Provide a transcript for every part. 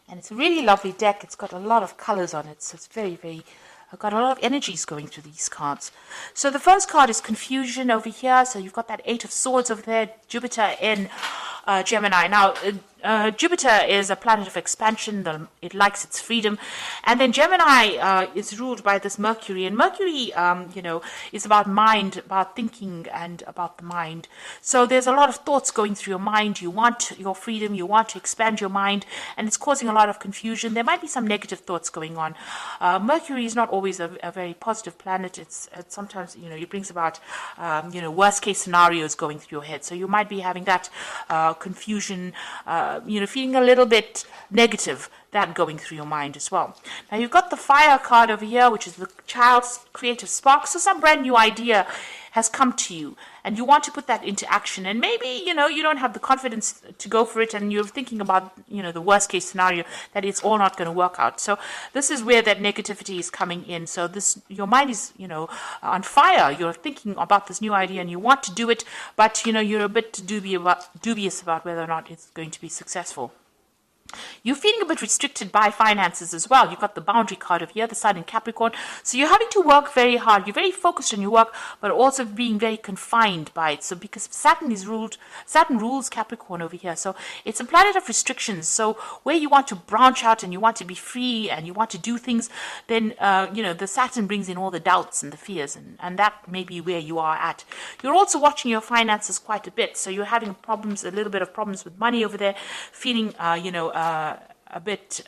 And it's a really lovely deck. It's got a lot of colors on it, so it's very, I've got a lot of energies going through these cards. So the first card is confusion over here. So you've got that Eight of Swords over there, Jupiter in Gemini. Now, Jupiter is a planet of expansion. It likes its freedom. And then Gemini is ruled by this Mercury. And Mercury, is about mind, about thinking and about the mind. So there's a lot of thoughts going through your mind. You want your freedom. You want to expand your mind. And it's causing a lot of confusion. There might be some negative thoughts going on. Mercury is not always a very positive planet. It's sometimes, it brings about, worst case scenarios going through your head. So you might be having that confusion, feeling a little bit negative, that going through your mind as well. Now you've got the fire card over here, which is the child's creative spark. So some brand new idea has come to you and you want to put that into action. And maybe, you don't have the confidence to go for it and you're thinking about, the worst case scenario, that it's all not going to work out. So this is where that negativity is coming in. So your mind is, on fire. You're thinking about this new idea and you want to do it, but, you're a bit dubious about whether or not it's going to be successful. You're feeling a bit restricted by finances as well. You've got the boundary card over here, the Sun in Capricorn. So you're having to work very hard. You're very focused on your work, but also being very confined by it. So because Saturn rules Capricorn over here. So it's a planet of restrictions. So where you want to branch out and you want to be free and you want to do things, then, the Saturn brings in all the doubts and the fears. And that may be where you are at. You're also watching your finances quite a bit. So you're having a little bit of problems with money over there, feeling, a bit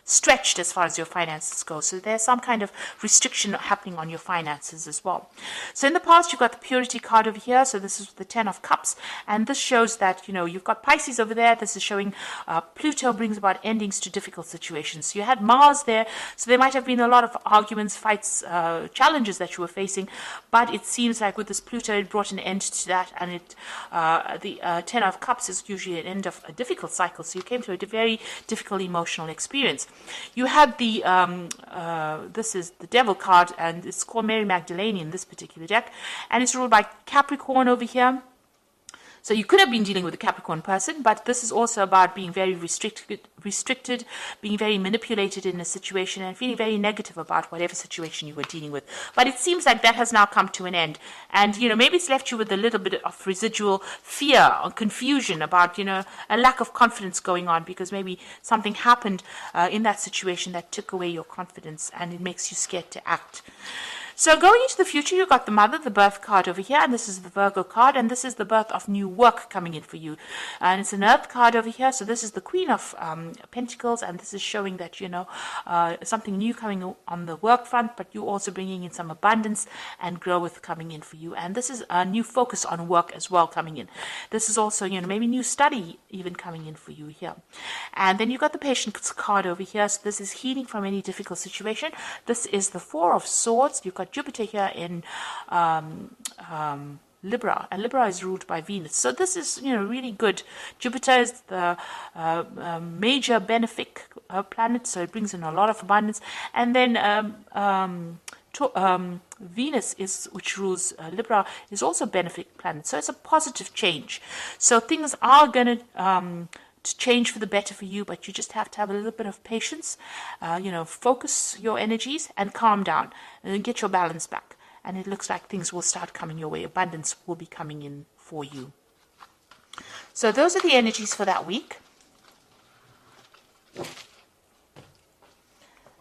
stretched as far as your finances go. So there's some kind of restriction happening on your finances as well. So in the past, you've got the purity card over here. So this is the 10 of Cups. And this shows that, you've got Pisces over there. This is showing Pluto brings about endings to difficult situations. So you had Mars there. So there might have been a lot of arguments, fights, challenges that you were facing. But it seems like with this Pluto, it brought an end to that. And the 10 of Cups is usually an end of a difficult cycle. So you came to a very difficult emotional experience. You had this is the Devil card, and it's called Mary Magdalene in this particular deck, and it's ruled by Capricorn over here. So you could have been dealing with a Capricorn person, but this is also about being very restricted, being very manipulated in a situation and feeling very negative about whatever situation you were dealing with. But it seems like that has now come to an end. And, maybe it's left you with a little bit of residual fear or confusion about, a lack of confidence going on because maybe something happened in that situation that took away your confidence and it makes you scared to act. So going into the future, you've got the Mother, the birth card over here, and this is the Virgo card, and this is the birth of new work coming in for you. And it's an Earth card over here, so this is the Queen of Pentacles, and this is showing that, something new coming on the work front, but you're also bringing in some abundance and growth coming in for you. And this is a new focus on work as well coming in. This is also, maybe new study even coming in for you here. And then you've got the Patience card over here, so this is healing from any difficult situation. This is the Four of Swords. You've got Jupiter here in Libra, and Libra is ruled by Venus. So this is, really good. Jupiter is the major benefic planet, so it brings in a lot of abundance. And then Venus, which rules Libra, is also a benefic planet. So it's a positive change. So things are going to change for the better for you, but you just have to have a little bit of patience, focus your energies and calm down and get your balance back. And it looks like things will start coming your way. Abundance will be coming in for you. So those are the energies for that week.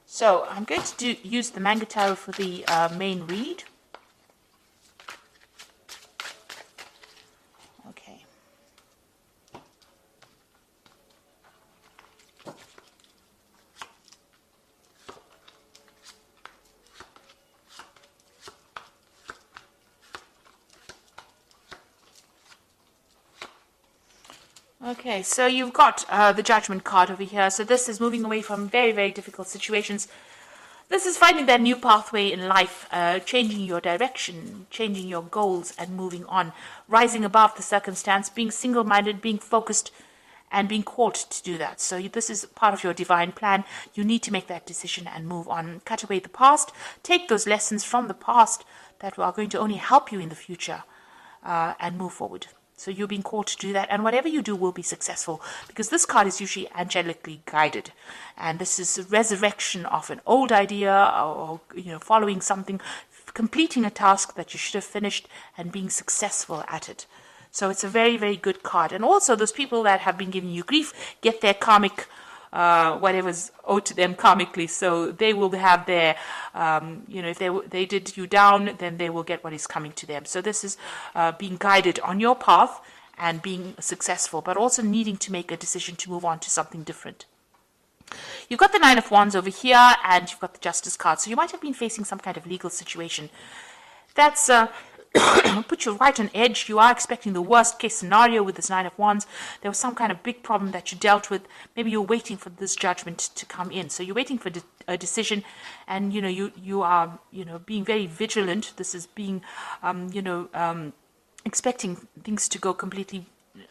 So I'm going to use the Manga Tarot for the main read. Okay, so you've got the Judgment card over here. So this is moving away from very, very difficult situations. This is finding that new pathway in life, changing your direction, changing your goals and moving on, rising above the circumstance, being single-minded, being focused and being called to do that. So this is part of your divine plan. You need to make that decision and move on. Cut away the past. Take those lessons from the past that are going to only help you in the future and move forward. So you're being called to do that, and whatever you do will be successful, because this card is usually angelically guided, and this is a resurrection of an old idea, or following something, completing a task that you should have finished, and being successful at it. So it's a very, very good card. And also those people that have been giving you grief get their karmic, whatever's owed to them karmically. So they will have their, if they did you down, then they will get what is coming to them. So this is being guided on your path and being successful, but also needing to make a decision to move on to something different. You've got the Nine of Wands over here, and you've got the Justice card. So you might have been facing some kind of legal situation. That's put you right on edge. You are expecting the worst case scenario with this Nine of Wands. There was some kind of big problem that you dealt with. Maybe you're waiting for this judgment to come in. So you're waiting for a decision, and you are being very vigilant. This is being expecting things to go completely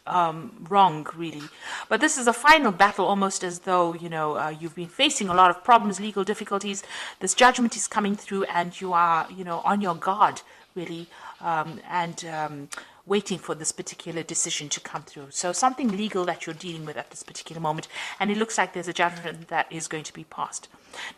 wrong, really. But this is a final battle, almost as though you've been facing a lot of problems, legal difficulties. This judgment is coming through, and you are on your guard, really, and waiting for this particular decision to come through. So something legal that you're dealing with at this particular moment, and it looks like there's a judgment that is going to be passed.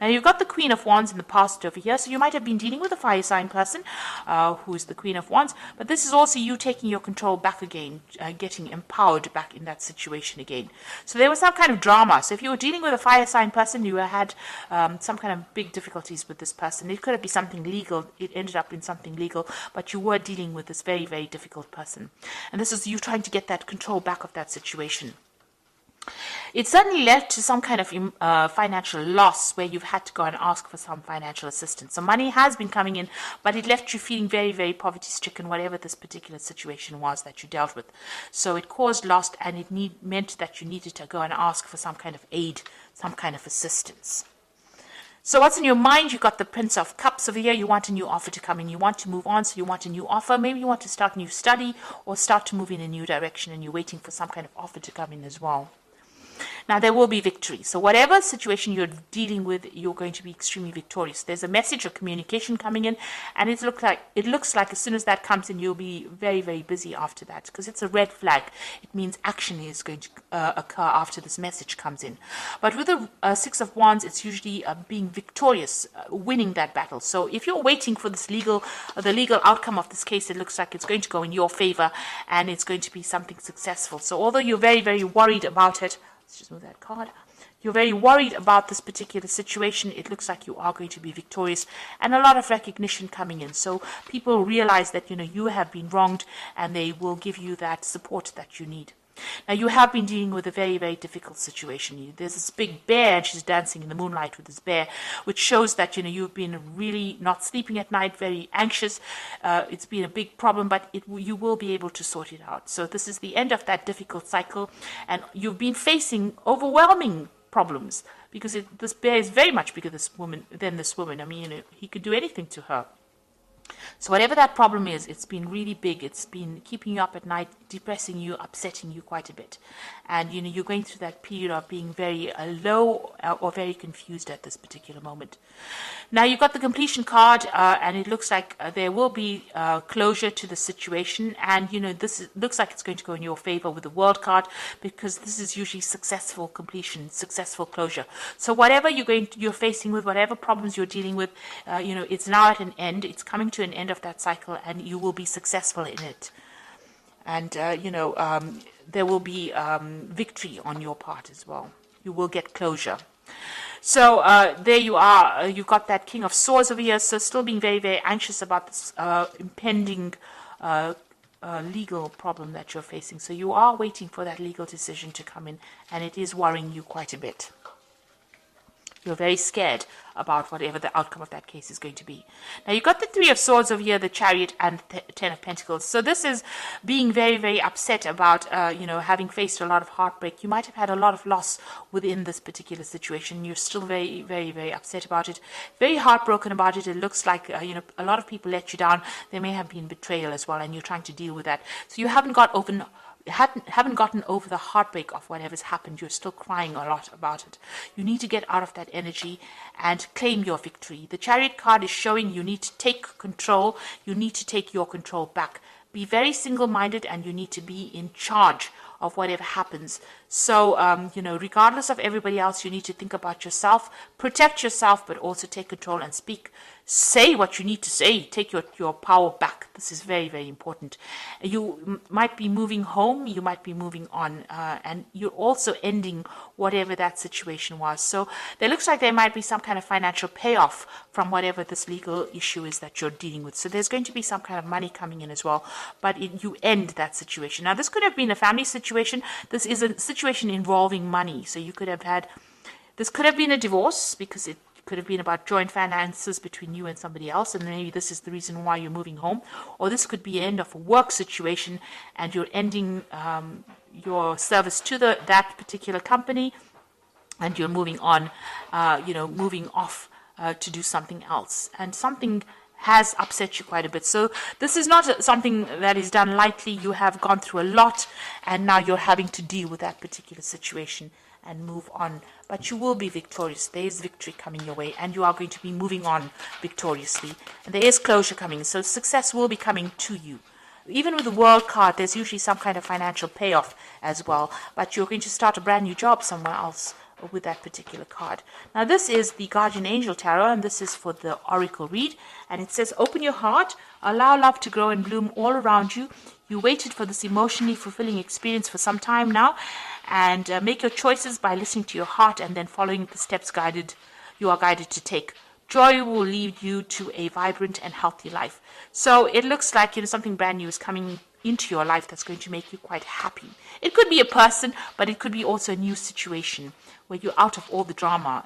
Now you've got the Queen of Wands in the past over here, so you might have been dealing with a fire sign person who is the Queen of Wands, but this is also you taking your control back again, getting empowered back in that situation again. So there was some kind of drama. So if you were dealing with a fire sign person, you had some kind of big difficulties with this person. It could be something legal. It ended up in something legal, but you were dealing with this very, very difficult person. And this is you trying to get that control back of that situation. It certainly led to some kind of financial loss where you've had to go and ask for some financial assistance. So money has been coming in, but it left you feeling very, very poverty-stricken, whatever this particular situation was that you dealt with. So it caused loss, and it meant that you needed to go and ask for some kind of aid, some kind of assistance. So what's in your mind? You've got the Prince of Cups over here. You want a new offer to come in. You want to move on, so you want a new offer. Maybe you want to start a new study or start to move in a new direction, and you're waiting for some kind of offer to come in as well. Now, there will be victory. So whatever situation you're dealing with, you're going to be extremely victorious. There's a message or communication coming in, and it looks like as soon as that comes in, you'll be very, very busy after that, because it's a red flag. It means action is going to occur after this message comes in. But with the Six of Wands, it's usually being victorious, winning that battle. So if you're waiting for this the legal outcome of this case, it looks like it's going to go in your favor, and it's going to be something successful. So although you're very, very worried about it, let's just move that card. You're very worried about this particular situation. It looks like you are going to be victorious, and a lot of recognition coming in. So people realize that you have been wronged, and they will give you that support that you need. Now, you have been dealing with a very, very difficult situation. There's this big bear, and she's dancing in the moonlight with this bear, which shows that, you've been really not sleeping at night, very anxious. It's been a big problem, but you will be able to sort it out. So this is the end of that difficult cycle, and you've been facing overwhelming problems, because this bear is very much bigger than this woman. I mean, he could do anything to her. So whatever that problem is, it's been really big. It's been keeping you up at night, depressing you, upsetting you quite a bit. And, you're going through that period of being very low or very confused at this particular moment. Now, you've got the completion card, and it looks like there will be closure to the situation. And, looks like it's going to go in your favor with the World card, because this is usually successful completion, successful closure. So whatever you're facing with, whatever problems you're dealing with, it's now at an end. It's coming to an end of that cycle, and you will be successful in it. And, there will be victory on your part as well. You will get closure. So there you are. You've got that King of Swords over here. So still being very, very anxious about this impending legal problem that you're facing. So you are waiting for that legal decision to come in, and it is worrying you quite a bit. You're very scared about whatever the outcome of that case is going to be. Now, you've got the Three of Swords over here, the Chariot, and the Ten of Pentacles. So this is being very, very upset about, having faced a lot of heartbreak. You might have had a lot of loss within this particular situation. You're still very, very, very upset about it, very heartbroken about it. It looks like, a lot of people let you down. There may have been betrayal as well, and you're trying to deal with that. So you haven't gotten over the heartbreak of whatever's happened. You're still crying a lot about it. You need to get out of that energy and claim your victory. The Chariot card is showing you need to take control. You need to take your control back. be very single-minded, and you need to be in charge of whatever happens. So, you know, regardless of everybody else, you need to think about yourself, protect yourself, but also take control and speak. Say what you need to say. Take your power back. This is very, very important. You might be moving home. You might be moving on. And you're also ending whatever that situation was. So there looks like there might be some kind of financial payoff from whatever this legal issue is that you're dealing with. So there's going to be some kind of money coming in as well. But you end that situation. Now, this could have been a family situation. This is a situation involving money. So you could have had, this could have been a divorce, because it could have been about joint finances between you and somebody else, and maybe this is the reason why you're moving home. Or this could be the end of a work situation, and you're ending your service to that particular company, and you're moving on, you know, moving off to do something else. And something has upset you quite a bit. So this is not something that is done lightly. You have gone through a lot, and now you're having to deal with that particular situation and move on. But you will be victorious. There is victory coming your way, and you are going to be moving on victoriously. And there is closure coming, so success will be coming to you. Even with the World card, there's usually some kind of financial payoff as well. But you're going to start a brand new job somewhere else with that particular card. Now, this is the Guardian Angel Tarot, and this is for the Oracle read. And it says, open your heart, allow love to grow and bloom all around you. You waited for this emotionally fulfilling experience for some time now, and make your choices by listening to your heart and then following the steps you are guided to take. Joy will lead you to a vibrant and healthy life. So it looks like, you know, something brand new is coming into your life that's going to make you quite happy. It could be a person, but it could be also a new situation where you're out of all the drama.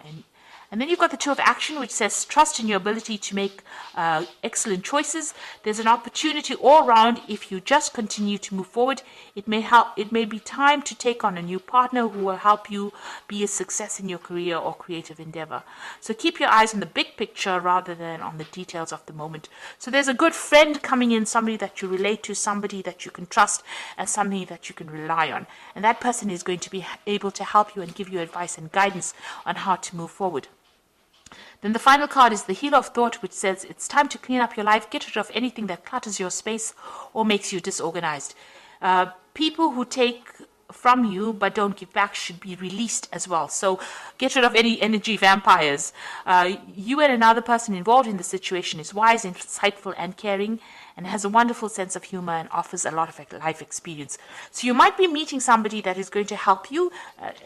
And then you've got the Two of Action, which says trust in your ability to make excellent choices. There's an opportunity all around if you just continue to move forward. It may be time to take on a new partner who will help you be a success in your career or creative endeavor. So keep your eyes on the big picture rather than on the details of the moment. So there's a good friend coming in, somebody that you relate to, somebody that you can trust, and somebody that you can rely on. And that person is going to be able to help you and give you advice and guidance on how to move forward. Then the final card is the Healer of Thought, which says it's time to clean up your life, get rid of anything that clutters your space or makes you disorganized. People who take from you but don't give back should be released as well. So get rid of any energy vampires. You and another person involved in the situation is wise, insightful, and caring, and has a wonderful sense of humor and offers a lot of life experience. So you might be meeting somebody that is going to help you.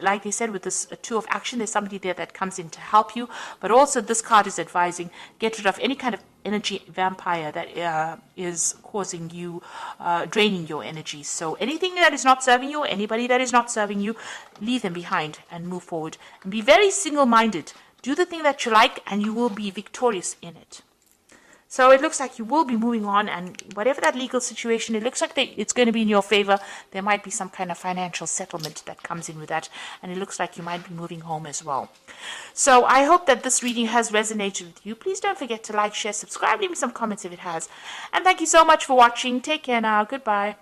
Like they said, with this Two of Action, there's somebody there that comes in to help you. But also this card is advising, get rid of any kind of energy vampire that is causing you, draining your energy. So anything that is not serving you, anybody that is not serving you, leave them behind and move forward. And be very single-minded. Do the thing that you like, and you will be victorious in it. So it looks like you will be moving on, and whatever that legal situation, it looks like it's going to be in your favor. There might be some kind of financial settlement that comes in with that, and it looks like you might be moving home as well. So I hope that this reading has resonated with you. Please don't forget to like, share, subscribe, leave me some comments if it has. And thank you so much for watching. Take care now. Goodbye.